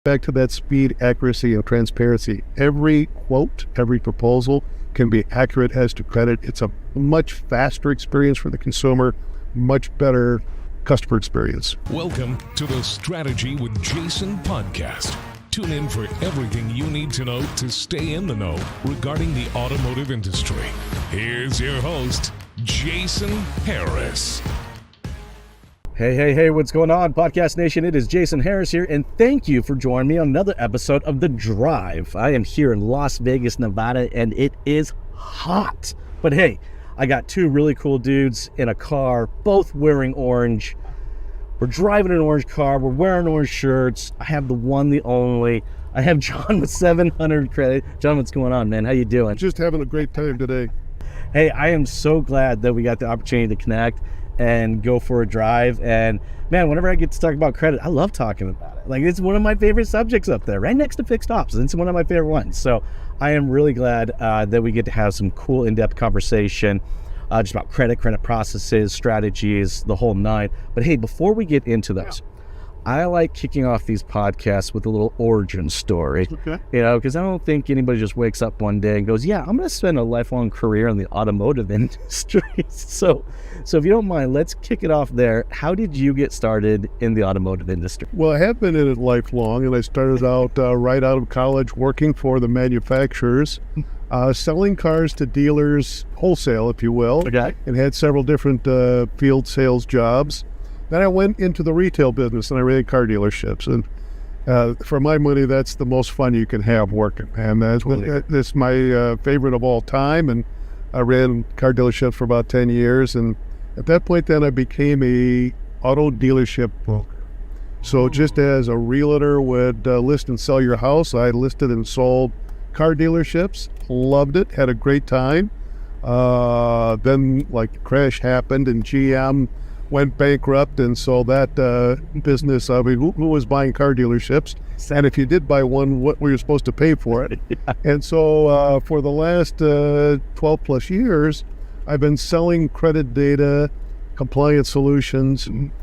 Back to that speed, accuracy, and transparency. Every quote, every proposal can be accurate as to credit. It's a much faster experience for the consumer, much better customer experience. Welcome to the Strategy with Jason podcast. Tune in for everything you need to know to stay in the know regarding the automotive industry. Here's your host, Jason Harris. Hey, what's going on, Podcast Nation? It is Jason Harris here, and thank you for joining me on another episode of The Drive. I am here in Las Vegas, Nevada, and it is hot. But hey, I got two really cool dudes in a car, both wearing orange. We're driving an orange car. We're wearing orange shirts. I have the one, the only. I have John with 700 credit. John, what's going on, man? How you doing? Just having a great time today. Hey, I am so glad that we got the opportunity to connect and go for a drive. And man, whenever I get to talk about credit, I love talking about it. Like, it's one of my favorite subjects up there, right next to fixed ops. It's one of my favorite ones. So I am really glad that we get to have some cool in-depth conversation just about credit processes, strategies, the whole nine. But hey, before we get into those, I like kicking off these podcasts with a little origin story. Okay. You know, because I don't think anybody just wakes up one day and goes, yeah, I'm going to spend a lifelong career in the automotive industry. So if you don't mind, let's kick it off there. How did you get started in the automotive industry? Well, I have been in it lifelong, and I started out right out of college working for the manufacturers, selling cars to dealers, wholesale, if you will, Okay. and had several different field sales jobs. Then I went into the retail business and I ran car dealerships. And for my money, that's the most fun you can have working. And that's my favorite of all time. And I ran car dealerships for about 10 years. And at that point, then I became a auto dealership broker. So just as a realtor would list and sell your house, I listed and sold car dealerships. Loved it. Had a great time. Then like the crash happened and GM went bankrupt, and so that business, I mean, who was buying car dealerships? And if you did buy one, what were you supposed to pay for it? Yeah. And so for the last 12 plus years, I've been selling credit data, compliance solutions, and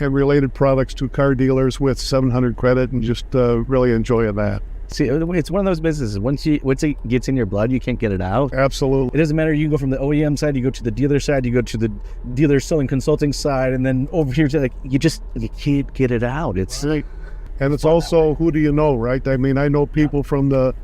related products to car dealers with 700 credit, and just really enjoying that. See, it's one of those businesses. Once it gets in your blood, you can't get it out. Absolutely. It doesn't matter. You can go from the OEM side, you go to the dealer side, you go to the dealer selling consulting side, and then over here, like you can't get it out. It's like, and it's also, who do you know, right? I mean, I know people from the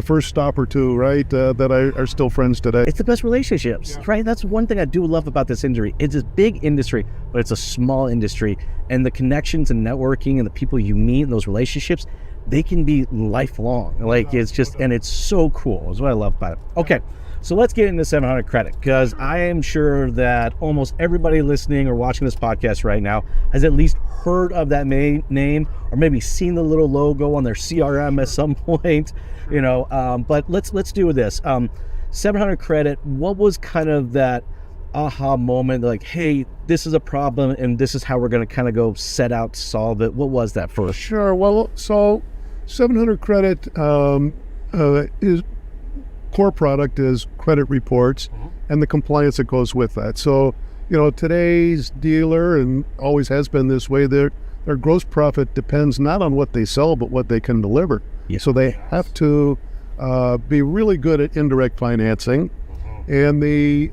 first stop or two, right, that are still friends today. it's the best relationships, right? That's one thing I do love about this industry. It's a big industry, but it's a small industry, and the connections and networking and the people you meet and those relationships, they can be lifelong. Like, it's just, and it's so cool. That's what I love about it. Okay, so let's get into 700 credit, because I am sure that almost everybody listening or watching this podcast right now has at least heard of that name, or maybe seen the little logo on their CRM at some point, you know. But let's do this. 700 credit, what was kind of that aha moment, like, hey, this is a problem and this is how we're going to kind of go set out to solve it? What was that first? Sure. Well, so 700 credit is core product is credit reports and the compliance that goes with that. So, you know, today's dealer, and always has been this way, their gross profit depends not on what they sell, but what they can deliver. Yeah. So they have to be really good at indirect financing, and they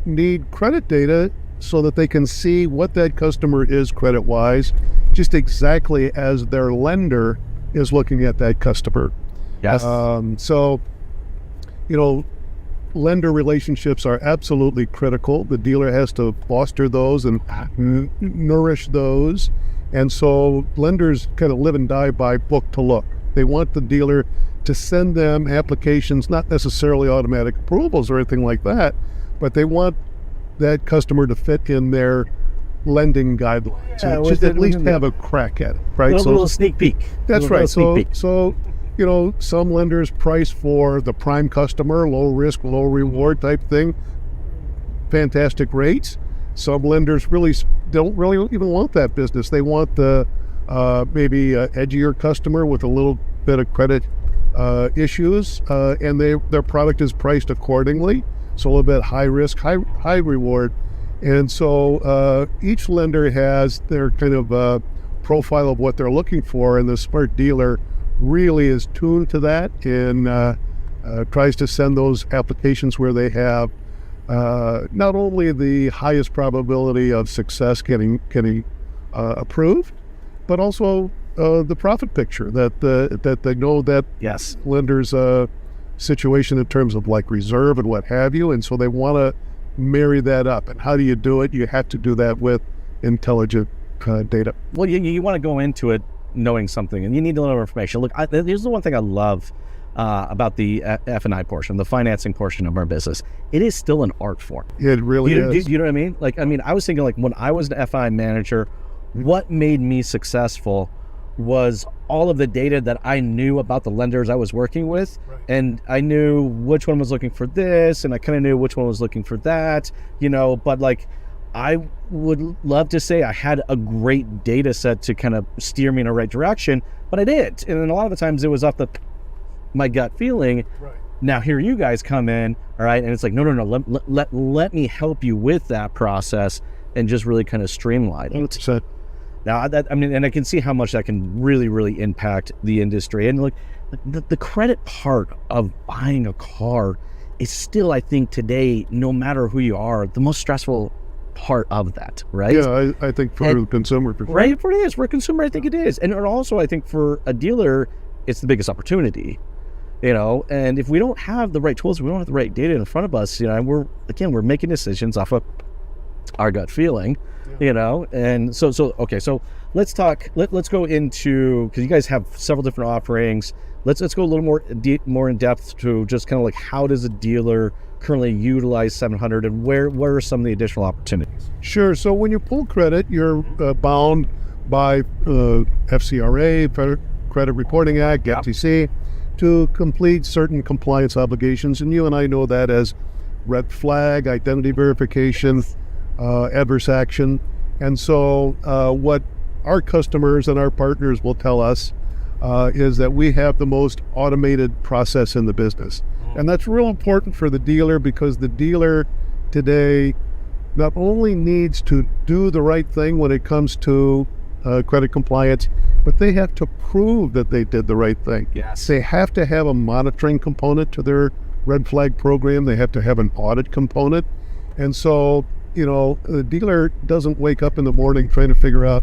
need credit data so that they can see what that customer is credit-wise, just exactly as their lender is looking at that customer. Yes. So, you know, lender relationships are absolutely critical. The dealer has to foster those and nourish those. And so lenders kind of live and die by book to look. They want the dealer to send them applications, not necessarily automatic approvals or anything like that, but they want that customer to fit in their lending guidelines. So just at least have a crack at it, right? A little sneak peek. That's right. So, you know, some lenders price for the prime customer, low risk, low reward type thing, fantastic rates. Some lenders really don't really even want that business. They want the maybe edgier customer with a little bit of credit issues, and their product is priced accordingly. So a little bit high risk, high reward. And so each lender has their kind of profile of what they're looking for, and the smart dealer really is tuned to that and tries to send those applications where they have not only the highest probability of success getting approved, but also the profit picture that they know that Yes. lender's situation in terms of like reserve and what have you, and so they want to marry that up. And how do you do it? You have to do that with intelligent data. Well, you want to go into it knowing something, and you need a little information. Look, here's the one thing I love about the F&I portion, the financing portion of our business. It is still an art form. It really is. You know what I mean? Like, I mean, I was thinking, like, when I was an FI manager, what made me successful was all of the data that I knew about the lenders I was working with. Right. And I knew which one was looking for this, and I kind of knew which one was looking for that, you know, but like, I would love to say I had a great data set to kind of steer me in the right direction, but I didn't. And then a lot of the times it was off my gut feeling. Right. Now here you guys come in, all right, and it's like, no, let me help you with that process and just really kind of streamline it. 100%. Now, I mean, and I can see how much that can really, really impact the industry. And like the credit part of buying a car is still, I think today, no matter who you are, the most stressful part of that, right? Yeah, I think for the consumer. Right, for it is. For a consumer, I think it is. And also, I think for a dealer, it's the biggest opportunity, you know? And if we don't have the right tools, we don't have the right data in front of us, you know, and we're making decisions off of our gut feeling, you know? And so let's talk, let's go into, because you guys have several different offerings. Let's go a little more in depth to just kind of like, how does a dealer currently utilize 700, and where are some of the additional opportunities? Sure. So when you pull credit, you're bound by FCRA, Federal Credit Reporting Act, FTC, to complete certain compliance obligations. And you and I know that as red flag, identity verification, adverse action. And so what our customers and our partners will tell us is that we have the most automated process in the business. And that's real important for the dealer, because the dealer today not only needs to do the right thing when it comes to credit compliance, but they have to prove that they did the right thing. Yes. They have to have a monitoring component to their red flag program. They have to have an audit component. And so, you know, the dealer doesn't wake up in the morning trying to figure out,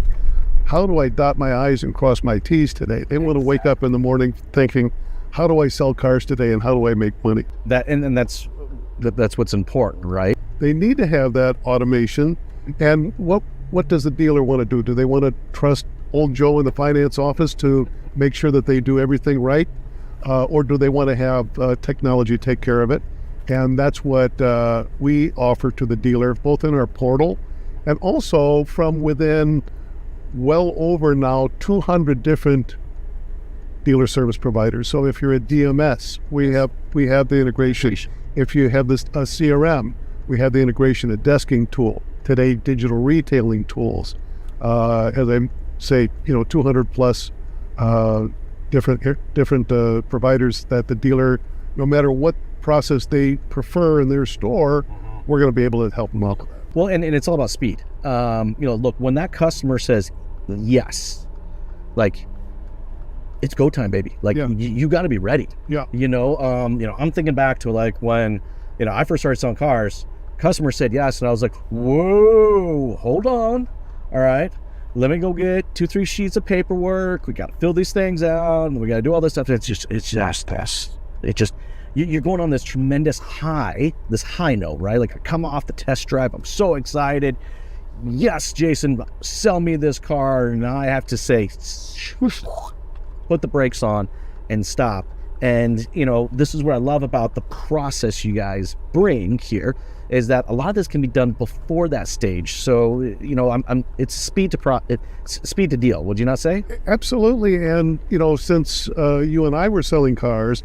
how do I dot my I's and cross my T's today? They want to wake up in the morning thinking, how do I sell cars today and how do I make money? And that's what's important, right? They need to have that automation. And what does the dealer want to do? Do they want to trust old Joe in the finance office to make sure that they do everything right? Or do they want to have technology take care of it? And that's what we offer to the dealer, both in our portal and also from within well over now 200 different dealer service providers. So if you're a DMS, we have the integration. If you have this a CRM, we have the integration, a desking tool. Today, digital retailing tools. As I say, 200 plus different providers that the dealer, no matter what process they prefer in their store, we're going to be able to help them out with that. Well, and it's all about speed. Look, when that customer says yes, like, it's go time, baby. Like, you got to be ready. Yeah. I'm thinking back to like when, I first started selling cars, customer said yes. And I was like, whoa, hold on. All right. Let me go get 2-3 sheets of paperwork. We got to fill these things out and we got to do all this stuff. It's just you're going on this tremendous high, this high note, right? Like, I come off the test drive. I'm so excited. Yes, Jason, sell me this car. And now I have to say, put the brakes on and stop. And, this is what I love about the process you guys bring here, is that a lot of this can be done before that stage. So, it's speed to deal. Would you not say? Absolutely. And, since you and I were selling cars,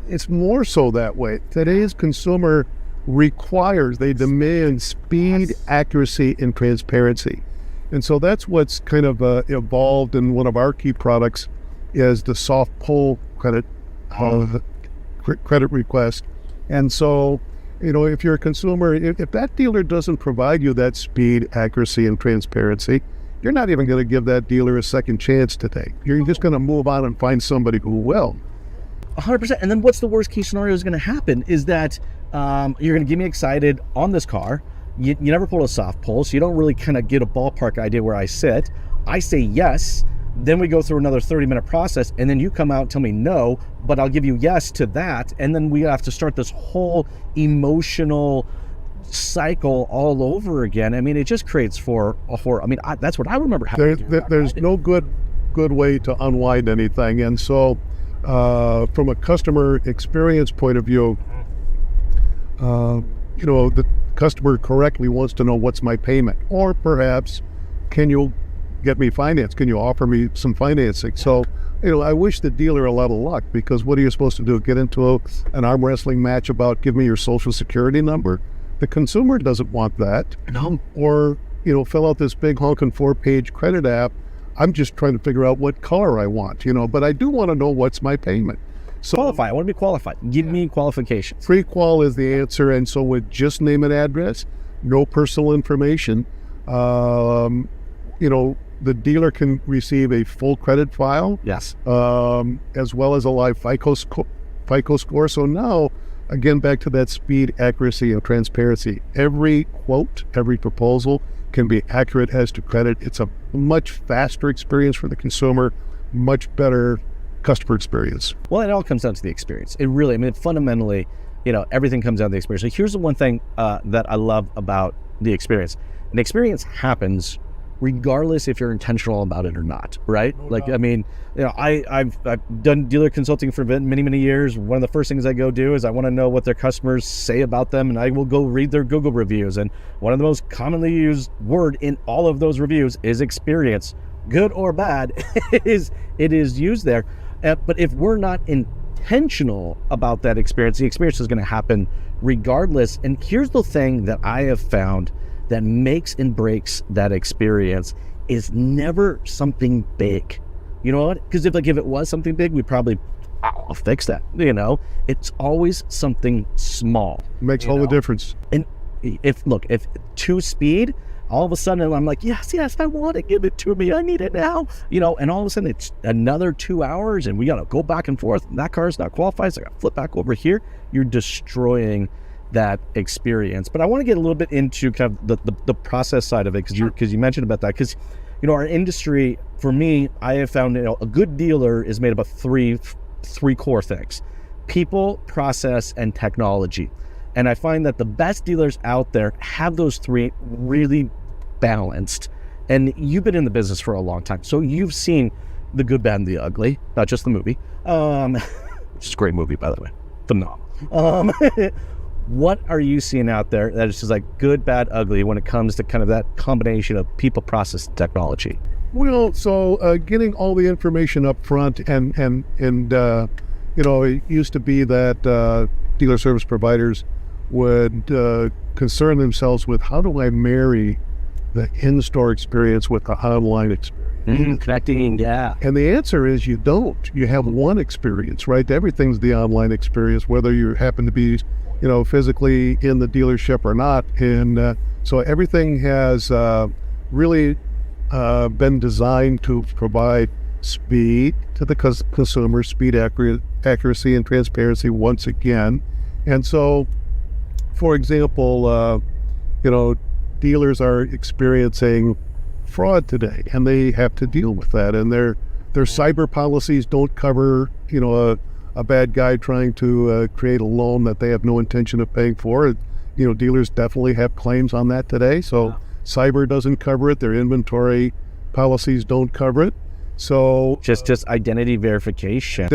it's more so that way. Today's consumer they demand speed, accuracy, and transparency. And so that's what's kind of evolved, in one of our key products is the soft pull credit request. And so, if you're a consumer, if that dealer doesn't provide you that speed, accuracy, and transparency, you're not even going to give that dealer a second chance today. You're just going to move on and find somebody who will. 100%. And then what's the worst case scenario is going to happen is that you're going to get me excited on this car. You never pull a soft pull, so you don't really kind of get a ballpark idea where I sit. I say yes, then we go through another 30-minute process, and then you come out and tell me no, but I'll give you yes to that, and then we have to start this whole emotional cycle all over again. I mean, it just creates for a horror. I mean, that's what I remember having. There's no good way to unwind anything, and so from a customer experience point of view, the customer correctly wants to know what's my payment, or perhaps can you get me finance? Can you offer me some financing? So, I wish the dealer a lot of luck, because what are you supposed to do? Get into an arm wrestling match about give me your social security number? The consumer doesn't want that. No. Or, fill out this big honking 4-page credit app. I'm just trying to figure out what color I want, but I do want to know what's my payment. So qualify. I want to be qualified. Give me qualifications. Free qual is the answer, and so with just name and address, no personal information, the dealer can receive a full credit file. Yes. As well as a live FICO score. So now, again, back to that speed, accuracy, and transparency. Every quote, every proposal can be accurate as to credit. It's a much faster experience for the consumer, much better customer experience. Well, it all comes down to the experience. It really, fundamentally, everything comes down to the experience. So here's the one thing that I love about the experience. An experience happens regardless if you're intentional about it or not, right? I've done dealer consulting for many, many years. One of the first things I go do is I want to know what their customers say about them, and I will go read their Google reviews. And one of the most commonly used word in all of those reviews is experience. Good or bad, it is used there. But if we're not intentional about that experience, the experience is going to happen regardless. And here's the thing that I have found that makes and breaks that experience is never something big. You know what? Because if it was something big, we'd probably, I'll fix that. It's always something small. Makes all the difference. And if to speed, all of a sudden I'm like, yes, I want it. Give it to me. I need it now. And all of a sudden it's another 2 hours and we got to go back and forth. That car's not qualified. So I got to flip back over here. You're destroying that experience. But I want to get a little bit into kind of the process side of it, because you mentioned about that. Because our industry, for me, I have found a good dealer is made up of three core things: people, process, and technology. And I find that the best dealers out there have those three really balanced. And you've been in the business for a long time, so you've seen the good, bad, and the ugly, not just the movie. Which is a great movie, by the way. Phenomenal. What are you seeing out there that is just like good, bad, ugly when it comes to kind of that combination of people, process, and technology? Well, so getting all the information up front and it used to be that dealer service providers would concern themselves with, how do I marry the in-store experience with the online experience? Connecting, yeah. And the answer is you don't. You have one experience, right? Everything's the online experience, whether you happen to be physically in the dealership or not. And so everything has really been designed to provide speed to the consumer, speed, accuracy, and transparency once again. And so, for example, dealers are experiencing fraud today, and they have to deal with that. And their cyber policies don't cover, a bad guy trying to create a loan that they have no intention of paying for. Dealers definitely have claims on that today. So cyber doesn't cover it. Their inventory policies don't cover it. So just identity verification.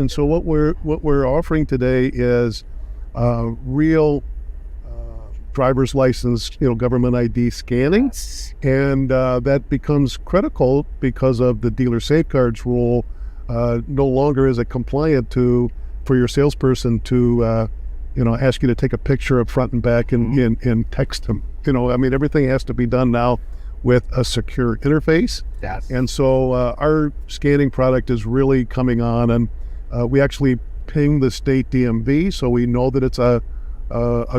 So what we're offering today is real driver's license, government ID scanning, and that becomes critical because of the dealer safeguards rule. No longer is it compliant for your salesperson to ask you to take a picture of front and back and text them. Everything has to be done now with a secure interface. Yes. And so our scanning product is really coming on, and we actually ping the state DMV, so we know that it's a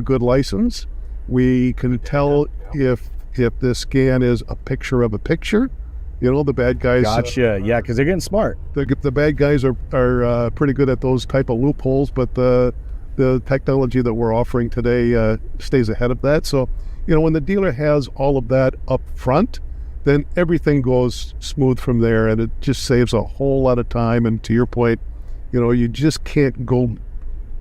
good license. We can tell if if this scan is a picture of a picture. The bad guys. Gotcha. Yeah, because they're getting smart. The bad guys are pretty good at those type of loopholes, but the technology that we're offering today stays ahead of that. So, when the dealer has all of that up front, then everything goes smooth from there, and it just saves a whole lot of time. And to your point, you just can't go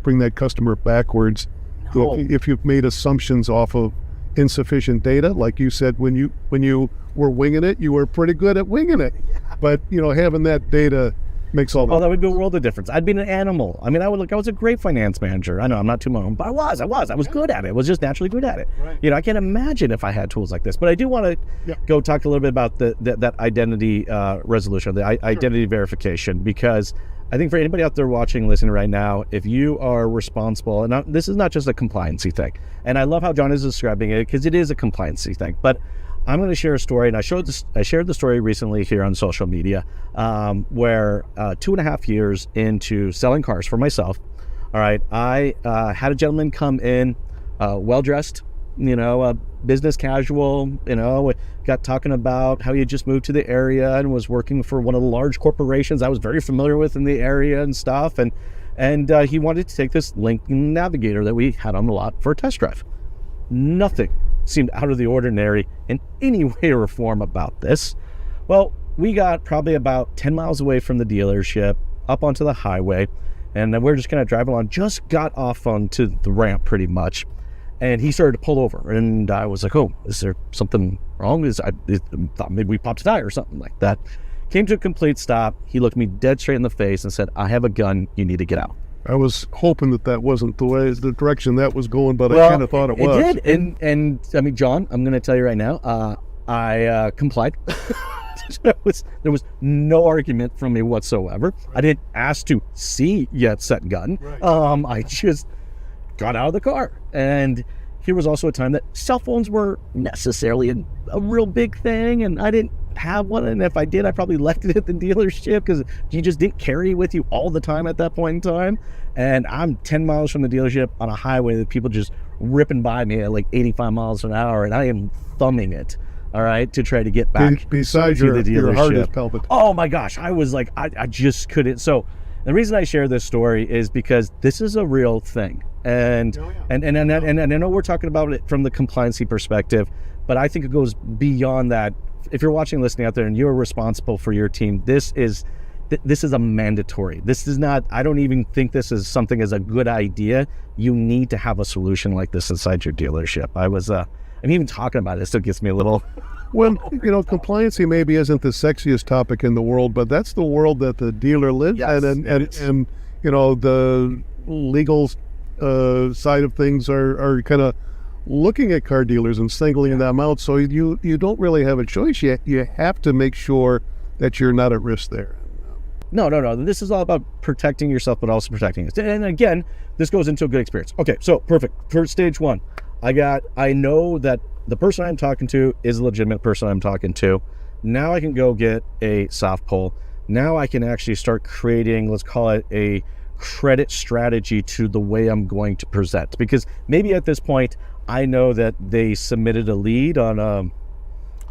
bring that customer backwards. No. If you've made assumptions off of insufficient data, like you said, when you were winging it, you were pretty good at winging it. But having that data makes all the that would be a world of difference. I'd be an animal. I mean, I was a great finance manager. I know I'm not too much, but I was good at it. I was just naturally good at it. Right. I can't imagine if I had tools like this. But I do want to go talk a little bit about that identity resolution, the identity verification, because I think for anybody out there watching, listening right now, if you are responsible, and this is not just a compliancy thing, and I love how John is describing it because it is a compliancy thing, but I'm going to share a story, and I shared the story recently here on social media, where 2.5 years into selling cars for myself, all right, I had a gentleman come in, well-dressed, business casual, got talking about how he had just moved to the area and was working for one of the large corporations I was very familiar with in the area and stuff, and he wanted to take this Lincoln Navigator that we had on the lot for a test drive. Nothing seemed out of the ordinary in any way or form about this. Well, we got probably about 10 miles away from the dealership, up onto the highway, and then we're just kind of driving along, just got off onto the ramp pretty much, and he started to pull over, and I was like, oh, is there something wrong? I thought maybe we popped a tire or something like that. Came to a complete stop. He looked me dead straight in the face and said, I have a gun, you need to get out. I was hoping that wasn't the direction that was going, but I kind of thought it was. It did, and I mean, John, I'm going to tell you right now, I complied. there was no argument from me whatsoever. Right. I didn't ask to see yet said gun. Right. I just got out of the car, and here was also a time that cell phones were necessarily a real big thing, and I didn't have one, and if I did, I probably left it at the dealership because you just didn't carry it with you all the time at that point in time. And I'm 10 miles from the dealership on a highway that people just ripping by me at like 85 miles an hour, and I am thumbing it, all right, to try to get back besides to the dealership. Your heart is palpitating. Oh my gosh, I was like, I just couldn't. So the reason I share this story is because this is a real thing. And I know we're talking about it from the compliancy perspective, but I think it goes beyond that. If you're watching, listening out there, and you're responsible for your team, this is a mandatory. This is not, I don't even think this is something as a good idea. You need to have a solution like this inside your dealership. I'm even talking about it still gets me a little. Well, compliancy maybe isn't the sexiest topic in the world, but that's the world that the dealer lives in, and the legal side of things are kind of looking at car dealers and singling them out. So you don't really have a choice yet. You have to make sure that you're not at risk there. No. This is all about protecting yourself, but also protecting us. And again, this goes into a good experience. Okay, so perfect. For stage one, I know that the person I'm talking to is a legitimate person I'm talking to. Now I can go get a soft pull. Now I can actually start creating, let's call it a credit strategy to the way I'm going to present. Because maybe at this point, I know that they submitted a lead on a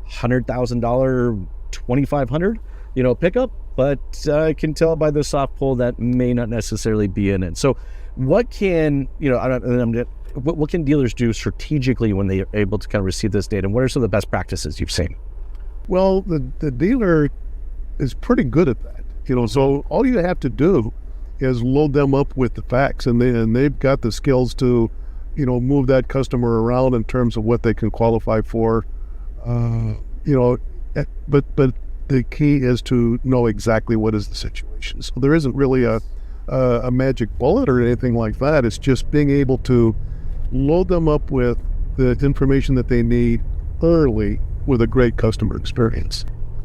$100,000 $2,500 pickup, but I can tell by the soft pull that may not necessarily be in it. So what can what can dealers do strategically when they are able to kind of receive this data? And what are some of the best practices you've seen? Well, the dealer is pretty good at that. So all you have to do is load them up with the facts, and they've got the skills to move that customer around in terms of what they can qualify for. But the key is to know exactly what is the situation. So there isn't really a magic bullet or anything like that. It's just being able to load them up with the information that they need early with a great customer experience.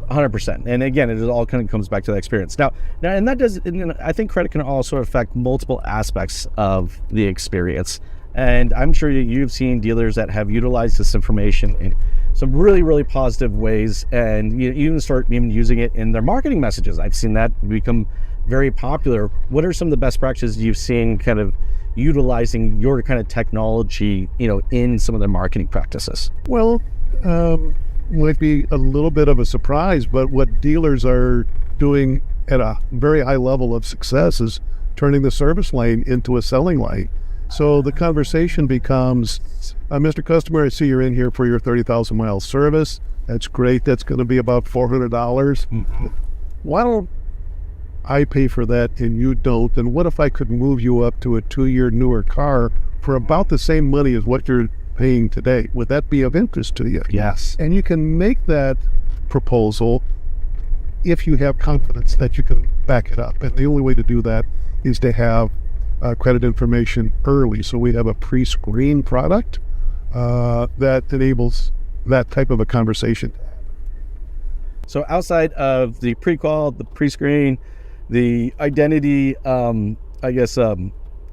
100%. And again, it all kind of comes back to that experience. Now, and that does, I think credit can also affect multiple aspects of the experience. And I'm sure you've seen dealers that have utilized this information in some really, really positive ways, and you even start using it in their marketing messages. I've seen that become very popular. What are some of the best practices you've seen kind of utilizing your kind of technology, in some of their marketing practices? Well, might be a little bit of a surprise, but what dealers are doing at a very high level of success is turning the service lane into a selling lane. So the conversation becomes, Mr. Customer, I see you're in here for your 30,000 mile service. That's great. That's going to be about $400. Mm-hmm. Why don't I pay for that and you don't? And what if I could move you up to a 2-year newer car for about the same money as what you're paying today? Would that be of interest to you? Yes. And you can make that proposal if you have confidence that you can back it up. And the only way to do that is to have credit information early. So we have a pre-screen product that enables that type of a conversation. So outside of the pre-qual, the pre-screen, the identity,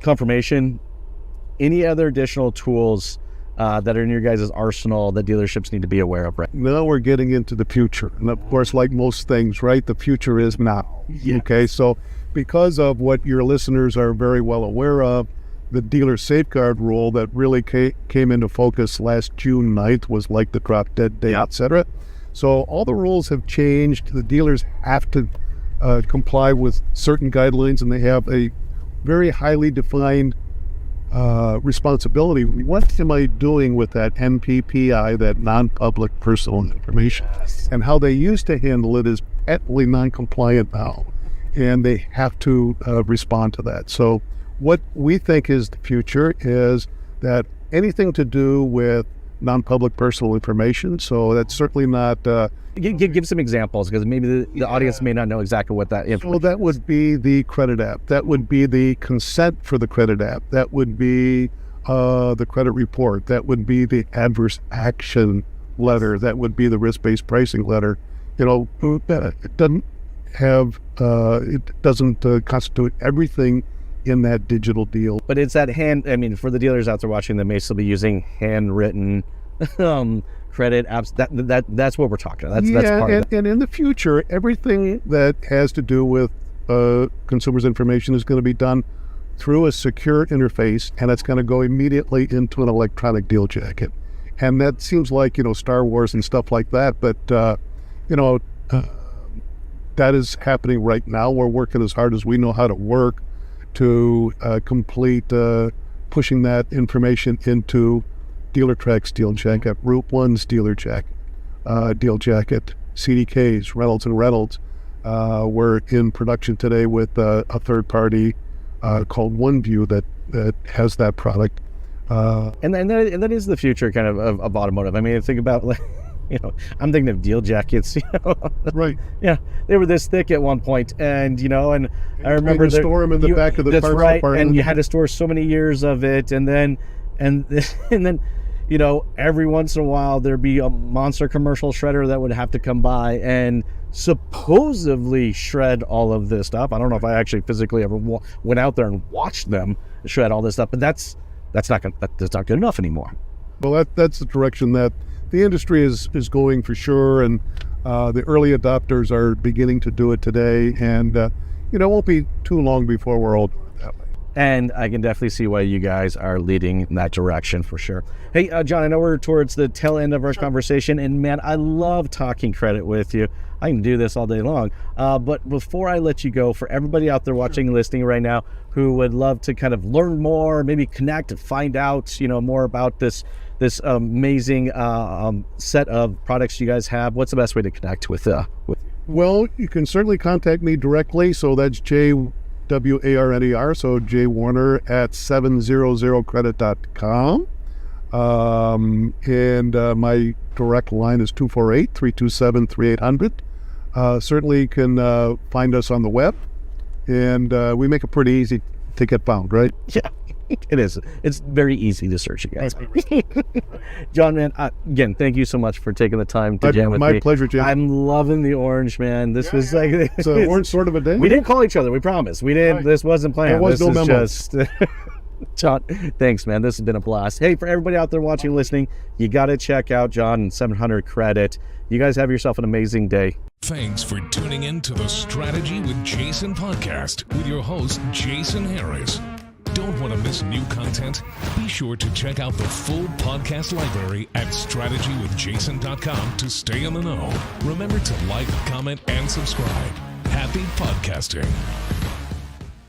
confirmation, any other additional tools that are in your guys' arsenal that dealerships need to be aware of? Right now we're getting into the future. And of course, like most things, right, the future is now. Yes. Okay, so because of what your listeners are very well aware of, the dealer safeguard rule that really came into focus last June 9th was like the drop dead date, Yep. etc. So all the rules have changed. The dealers have to comply with certain guidelines, and they have a very highly defined responsibility. What am I doing with that NPPI, that non-public personal information? And how they used to handle it is patently non-compliant now, and they have to respond to that. So what we think is the future is that anything to do with non-public personal information, so that's certainly not... Give some examples, because maybe the audience may not know exactly what that is. Well, that would be the credit app. That would be the consent for the credit app. That would be the credit report. That would be the adverse action letter. That would be the risk-based pricing letter. It doesn't have, it doesn't constitute everything in that digital deal. But it's that for the dealers out there watching that may still be using handwritten credit apps, that's what we're talking about. That's part of it. And in the future, everything that has to do with consumers' information is going to be done through a secure interface, and it's going to go immediately into an electronic deal jacket. And that seems like, Star Wars and stuff like that, but, that is happening right now. We're working as hard as we know how to work to complete pushing that information into Dealertrack's Deal Jacket, Route 1's Deal Jacket, CDKs, Reynolds and Reynolds. We're in production today with a third party called OneView that has that product. And that is the future kind of automotive. I mean, think about I'm thinking of deal jackets. Right. Yeah, they were this thick at one point, and and I remember to store them in the back of the that's parts right, department. and you had to store so many years of it, and then every once in a while there'd be a monster commercial shredder that would have to come by and supposedly shred all of this stuff. I don't know if I actually physically ever went out there and watched them shred all this stuff, but that's not good enough anymore. Well, that's the direction that the industry is going for sure, and the early adopters are beginning to do it today, and it won't be too long before we're all doing it that way. And I can definitely see why you guys are leading in that direction for sure. Hey, John, I know we're towards the tail end of our conversation, and man, I love talking credit with you. I can do this all day long. But before I let you go, for everybody out there watching and listening right now who would love to kind of learn more, maybe connect and find out, more about this amazing set of products you guys have, what's the best way to connect with you? Well, you can certainly contact me directly. So that's JWARNER, so jwarner@700credit.com. And my direct line is 248-327-3800. Certainly you can find us on the web, and we make it pretty easy to get found, right? Yeah, it is. It's very easy to search you guys. John, man, again, thank you so much for taking the time to jam with me. My pleasure, Jim. I'm loving the orange, man. This was like it's an orange sort of a day. We didn't call each other. We promised. We didn't. Right. This wasn't planned. There was this no is memo. Just John, thanks, man. This has been a blast. Hey, for everybody out there watching and listening, you got to check out John and 700 Credit. You guys have yourself an amazing day. Thanks for tuning in to the Strategy with Jason podcast with your host, Jason Harris. Don't want to miss new content? Be sure to check out the full podcast library at strategywithjason.com to stay in the know. Remember to like, comment, and subscribe. Happy podcasting.